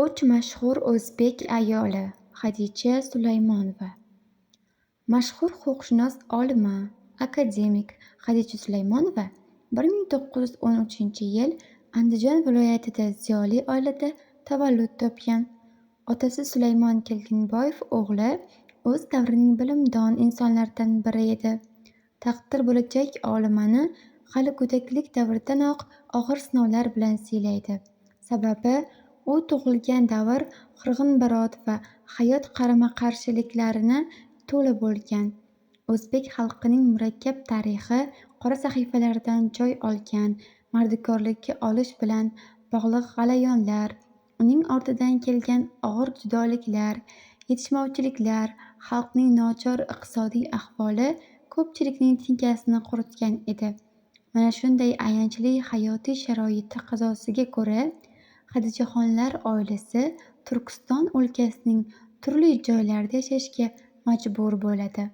Uch mashhur o'zbek ayoli Xadicha Sulaymonova. Mashhur huquqshunos olima, akademik Xadicha Sulaymonova 1913-yil Andijon viloyatida ziyoli oilada tavallud topgan. Otasi Sulaymon Kelginboyev o'g'li o'z davrining bilimdon insonlaridan biri edi. Taqdir bo'lajak olimani hali go'daklik davridanoq og'ir sinovlar bilan siylaydi. Sababi u tug'ilgan davr qirg'inbarot va hayot qarama-qarshiliklarini to'la bo'lgan. O'zbek xalqining murakkab tarixi qora sahifalardan joy olgan, mardikorlikka olish bilan bog'liq g'alayonlar, uning ortidan kelgan og'ir judoliklar, yetishmovchiliklar, xalqning nochor iqtisodiy ahvoli ko'pchilikning tinkasini quritgan edi. Mana shunday ayanchli hayotiy sharoit taqozosiga ko'ra Xadichaxonlar oilasi Turkiston o'lkasining turli joylarida yashashga majbur bo'ladi.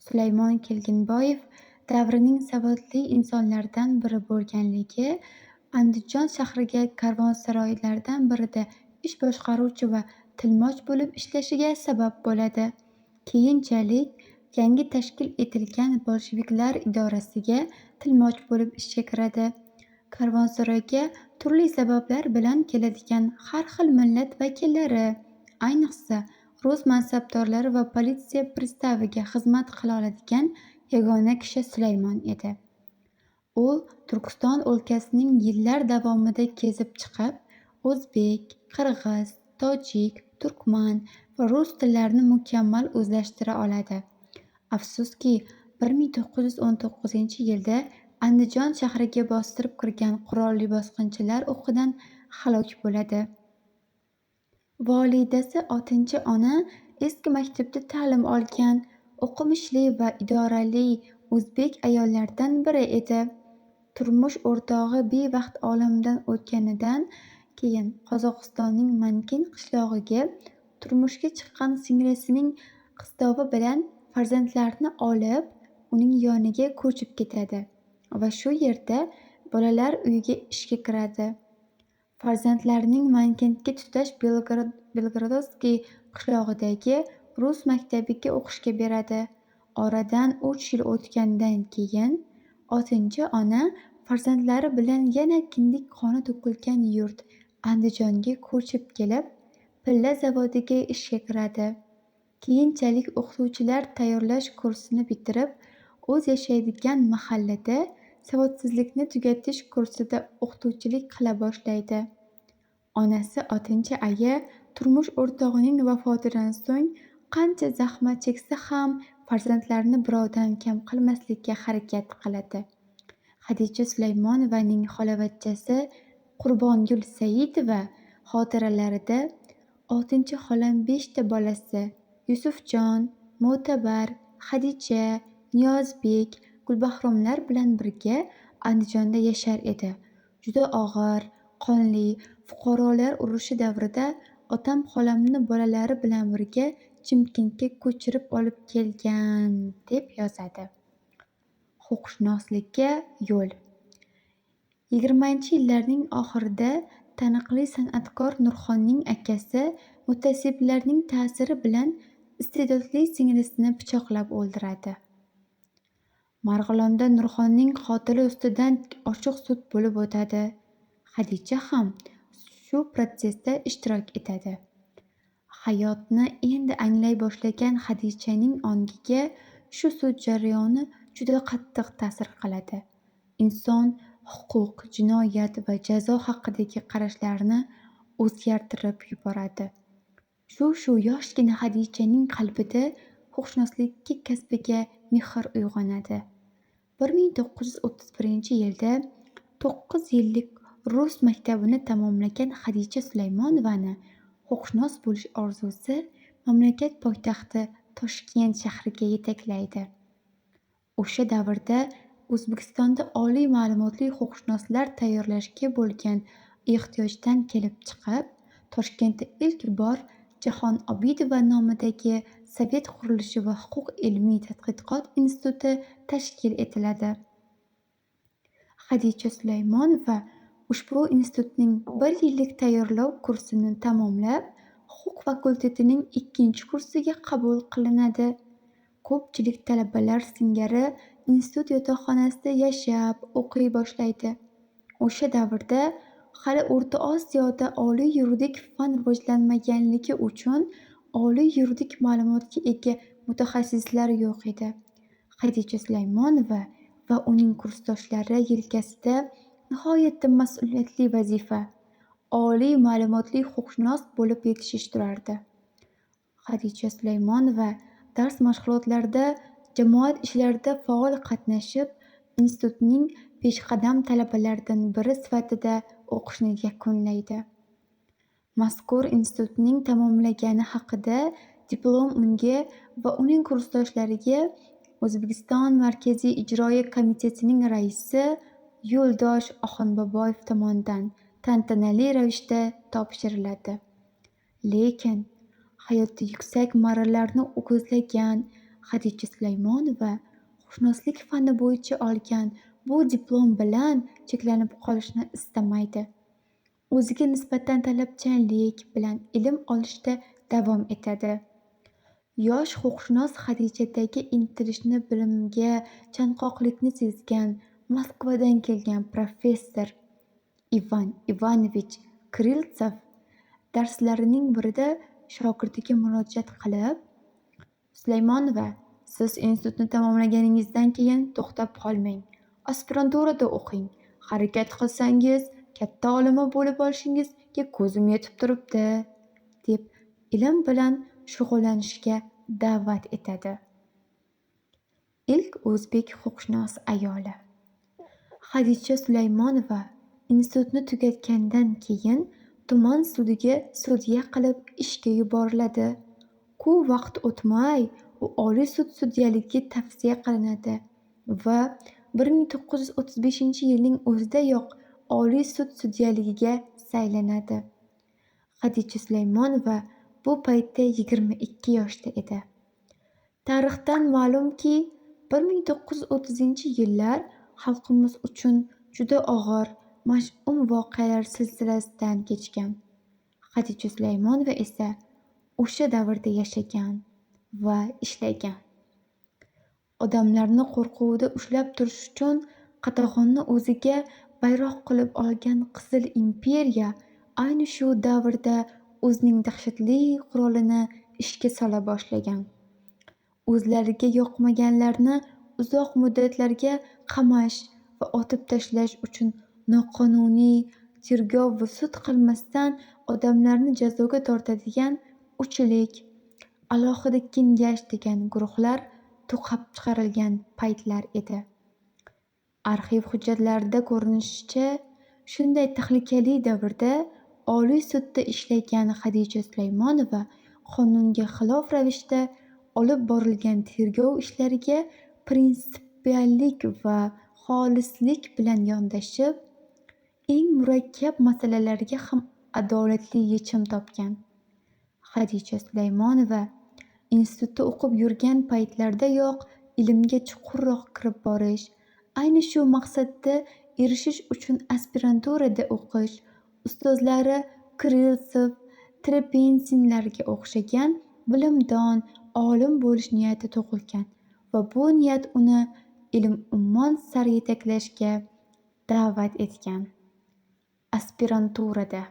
Sulaymon Kelginboyev davrining savodli insonlaridan biri bo'lganligi Andijon shahriga karvonsaroylardan birida ish boshqaruvchi va tilmoch bo'lib ishlashiga sabab bo'ladi. Keyinchalik yangi tashkil etilgan bolsheviklar idorasiga tilmoch bo'lib ishga kiradi. Karvonsaroyga turli sabablar bilan keladigan har xil millat vakillari, ayniqsa rus mansabdorlari va politsiya pristaviga xizmat qila oladigan yagona kishi Sulaymon edi. U Turkiston o'lkasining yillar davomida kezib chiqib, o'zbek, qirg'iz, tojik, turkman va rus tillarini mukammal o'zlashtira oladi. Afsuski, 1919-yilda Andijon shahriga bostirib kirgan qurolli bosqinchilar o'qidan halok bo'ladi. Volidasi 6-ona eski maktabda ta'lim olgan, o'qimishli va idorali o'zbek ayollaridan biri edi. Turmush o'rtog'i bevaqt olamdan o'tganidan keyin Qozog'istonning Mankin qishlog'iga turmushga chiqqan singlisining qistovi bilan farzandlarini olib, uning yoniga ko'chib ketadi va shu yerda bolalar uyiga ishga kiradi. Farzandlarining Mankinga tutash Belgorodskiy qishlog'idagi rus maktabiga o'qishga beradi. Oradan 3 yil o'tgandan keyin 6-ona farzandlari bilan yana kindik qoni to'kilgan yurt Andijonga ko'chib kelib, pilla zavodiga ishga kiradi. Keyinchalik o'qituvchilar tayyorlash kursini bitirib, o'z yashaydigan mahallada savodsizlikni tugatish kursida o'qituvchilik qila boshlaydi. Onasi 6-aya turmush o'rtog'ining vafotidan so'ng qancha zahmat cheksa ham farzandlarini birovdan kam qilmaslikka harakat qiladi. Xadicha Sulaymonovaning xolavachchasi Qurbongul Saidova xotiralarida 6-xolam 5 ta bolasi Yusufjon, Mo'tabar, Xadicha, Niyozbek, Gulbahromlar bilan birga Andijonda yashar edi. Juda og'ir, qonli fuqarolar urushi davrida otam xolamni bolalari bilan birga Chimkentga ko'chirib olib kelgan, deb yozadi. Huquqshunoslikka yo'l. 20-yillarning oxirida taniqli san'atkor Nurxonning akasi mutasaddiblarning ta'siri bilan iste'dodli singlisini pichoqlab o'ldiradi. Marg'ilonda Nurxonning qotili ustidan ochiq sud bo'lib o'tadi. Xadicha ham shu protsessda ishtirok etadi. Hayotni endi anglay boshlagan Xadichaning ongiga shu sud jarayoni juda qattiq ta'sir qiladi. Inson, huquq, jinoyat va jazo haqidagi qarashlarini o'zgartirib yuboradi. Shu yoshgina Xadichaning qalbida huquqshunoslik kasbiga mehr uyg'onadi. 1931-yilda 9 yillik rus maktabini tamomlagan Xadicha Sulaymonovani huquqshunos bo'lish orzusi mamlakat poytaxti Toshkent shahriga yetaklaydi. O'sha davrda O'zbekistonda oliy ma'lumotli huquqshunoslar tayyorlashga bo'lgan ehtiyojdan kelib chiqib, Toshkentda ilk bor Jahon Obidova nomidagi Sovet qurilishi va huquq ilmiy tadqiqot instituti tashkil etiladi. Xadicha Sulaymonova Ushbu institutning 1 yillik tayyorlov kursini tamomlab, huquq fakultetining 2-kursiga qabul qilinadi. Ko'pchilik talabalar singari institut yotoqxonasida yashab, o'qiy boshlaydi. O'sha davrda hali O'rta Osiyoda oliy yuridik fan rivojlanmaganligi uchun oliy yuridik ma'lumotga ega mutaxassislar yo'q edi. Xadicha Sulaymonova va uning kursdoshlari yelkasida nihoyatda mas'uliyatli vazifa – oliy ma'lumotli huquqshunos bo'lib yetishish turardi. Xadicha Sulaymonova dars mashg'ulotlarida, jamoat ishlarida faol qatnashib, institutning peshqadam talabalaridan biri sifatida o'qishni yakunlaydi. Mazkur institutning tamomlagani haqida diplom unga va uning kursdoshlariga O'zbekiston Markaziy ijroiya komitetining raisi Yo'ldosh Oxunboboyev tomonidan tantanali ravishda topshiriladi. Lekin hayotda yuksak marralarni ko'zlagan Xadicha Sulaymonova huquqshunoslik fani bo'yicha olgan bu diplom bilan cheklanib qolishni istamaydi. O'ziga nisbatan talabchanlik bilan ilm olishda davom etadi. Yosh huquqshunos Xadichadagi intilishni, bilimga chanqoqlikni sezgan Moskvadan kelgan professor Ivan Ivanovich Kriltsev darslarining birida shogirdiga murojaat qilib, Sulaymonova, siz institutni tamomlaganingizdan keyin to'xtab qolmang, aspiranturada o'qing, harakat qilsangiz katta olima bo'lib olishingizga ko'zim yetib turibdi, deb ilm bilan shug'ullanishga da'vat etadi. Ilk o'zbek huquqshunos ayoli Xadicha Sulaymonova institutni tugatgandan keyin tuman sudiga sudya qilib ishga yuboriladi. Ko'p vaqt o'tmay u Oliy sud sudyaligiga tavsiya qilinadi va 1935-yilning o'zidayoq Oliy sud sudyaligiga saylanadi. Xadicha Sulaymonova bu paytda 22 yoshda edi. Tarixdan ma'lumki, 1930-yillar xalqimiz uchun juda og'ir, mash'um voqealar silsilasidan kechgan. Xadicha Sulaymonova esa o'sha davrda yashagan va ishlagan. Odamlarni qo'rquvda ushlab turish uchun qatag'onni o'ziga bayroq qilib olgan Qizil imperiya ayni shu davrda o'zining dahshatli qurolini ishga sola boshlagan. O'zlariga yoqmaganlarni uzoq muddatlarga qamash va otib tashlash uchun noqonuniy tergov va sud qilmasdan odamlarni jazoga tortadigan uchlik, alohida kengash degan guruhlar to'qab chiqarilgan paytlar edi. Arxiv hujjatlarida ko'rinishicha, shunday tahlikali davrda Oliy sudda ishlagan Xadicha Sulaymonova qonunga xilof ravishda olib borilgan tergov ishlariga prinsipiallik va xolislik bilan yondashib, eng murakkab masalalarga ham adolatli yechim topgan. Xadicha Sulaymonova institutda o'qib yurgan paytlardayoq ilmga chuqurroq kirib borish, ayni shu maqsadga erishish uchun aspiranturada o'qish, ustozlari Kriltsev, Trepensinlarga o'xshagan bilimdon, olim bo'lish niyati tug'ilgan va bu niyat uni ilm ummon sari yetaklashga da'vat etgan. Aspiranturada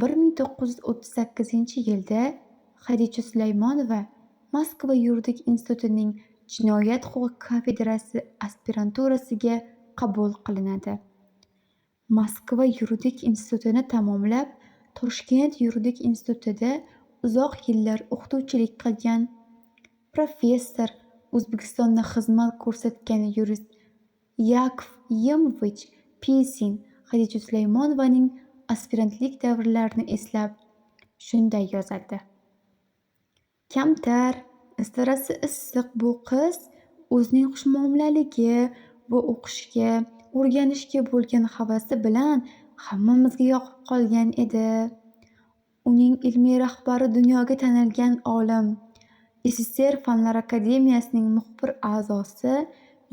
1938-yilda Xadicha Sulaymonova Moskva yuridik institutining Jinoyat huquqi kafedrasi aspiranturasiga qabul qilinadi. Moskva yuridik institutini tamomlab, Toshkent yuridik institutida uzoq yillar o'qituvchilik qilgan. Professor, O'zbekistonda xizmat ko'rsatgan yurist Yakov Yemovich Pisin Xadicha Sulaymonovaning aspirantlik davrlarini eslab shunday yozadi. Kamtar, istarasi issiq bu qiz o'zining xushmuomalaligi va o'qishga, o'rganishga bo'lgan havasi bilan hammamizga yoqib qolgan edi. Uning ilmiy rahbari dunyoga tanilgan olim, SSR Fanlar akademiyasining muxbir a'zosi,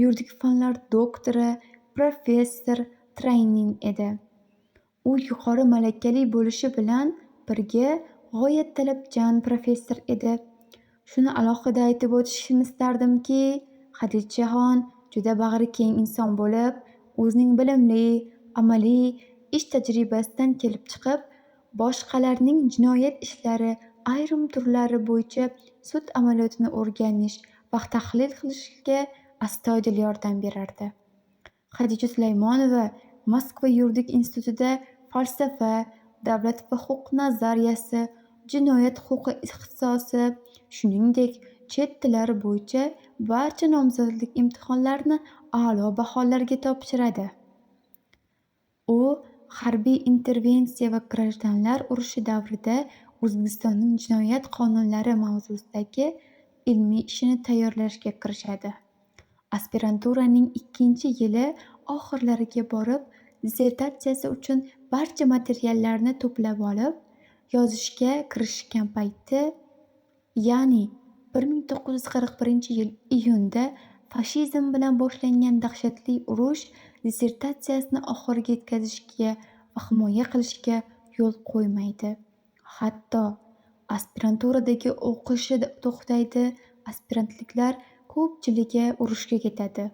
yuridik fanlar doktori, professor Traynin edi. U yuqori malakali bo'lishi bilan birga g'oyat talabchan professor edi. Shuni alohida aytib o'tishni istardimki, Xadichaxon juda bag'rikeng inson bo'lib, o'zining bilimli, amaliy ish tajribasidan kelib chiqib, boshqalarning jinoyat ishlari ayrim turlari bo'yicha sud amaliyotini o'rganish va tahlil qilishga astoydil yordam berardi. Xadicha Sulaymonova Moskva yuridik institutida falsafa, davlat va huquq nazariyasi, jinoyat huquqi ixtisosi, shuningdek chet tillari bo'yicha barcha nomzodlik imtihonlarini a'lo baholarga topshiradi. U harbiy intervensiya va grajdanlar urushi davrida O'zbekistonning jinoyat qonunlari mavzusidagi ilmiy ishini tayyorlashga kirishadi. Aspiranturaning 2-yili oxirlariga borib, dissertatsiyasi uchun barcha materiallarni to'plab olib, yozishga kirishgan payti, ya'ni 1941-yil iyunda fashizm bilan boshlangan dahshatli urush dissertatsiyasini oxiriga yetkazishga va himoya qilishga yo'l qo'ymaydi. Hatto aspiranturadagi o'qishi to'xtaydi, aspirantliklar ko'pchiligi urushga ketadi.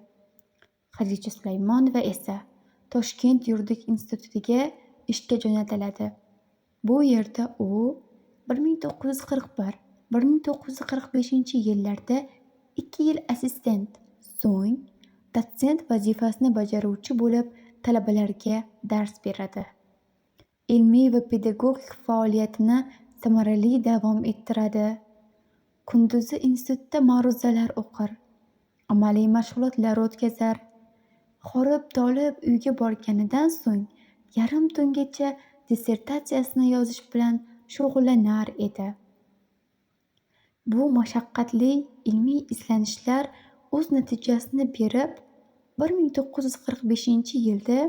Xadicha Sulaymonova esa Toshkent yuridik institutiga ishga jo'natiladi. Bu yerda u 1941-1945 yillarda 2 yil assistent, so'ng dotsent vazifasini bajaruvchi bo'lib talabalarga dars beradi. Ilmiy va pedagogik faoliyatini samarali davom ettiradi. Kunduzi institutda ma'ruzalar o'qir, amaliy mashg'ulotlar o'tkazar. Horib-tolib uyga borganidan so'ng yarim tungacha dissertatsiyasini yozish bilan shug'ullanar edi. Bu mashaqqatli ilmiy izlanishlar o'z natijasini berib, 1945-yilda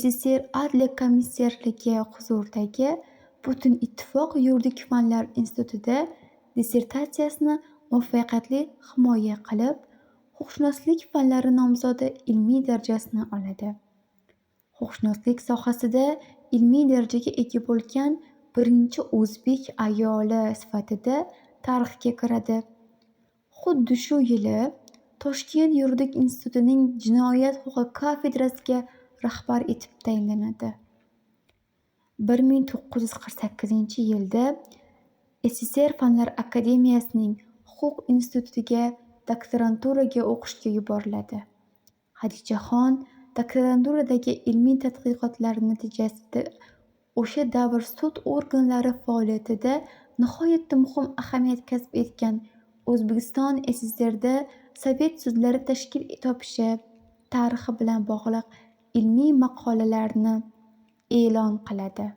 SSR Adliya komissarligi huzuridagi Butun ittifoq yuridik fanlar institutida dissertatsiyasini muvaffaqiyatli himoya qilib, huquqshunoslik fanlari nomzodi ilmiy darajasini oladi. Huquqshunoslik sohasida ilmiy darajaga ega bo'lgan birinchi o'zbek ayoli sifatida tarixga kiradi. Xuddi shu yili Toshkent yuridik institutining jinoyat huquqi kafedrasiga rahbar etib tayinlanadi. 1948-yilda SSR Fanlar akademiyasining huquq institutiga doktoranturaga o'qishga yuboriladi. Xadichaxon doktoranturadagi ilmiy tadqiqotlar natijasida o'sha davr sud organlari faoliyatida nihoyatda muhim ahamiyat kasb etgan O'zbekiston SSRda sovet sudlari tashkil topishi tarixi bilan bog'liq ilmiy maqolalarni e'lon qiladi.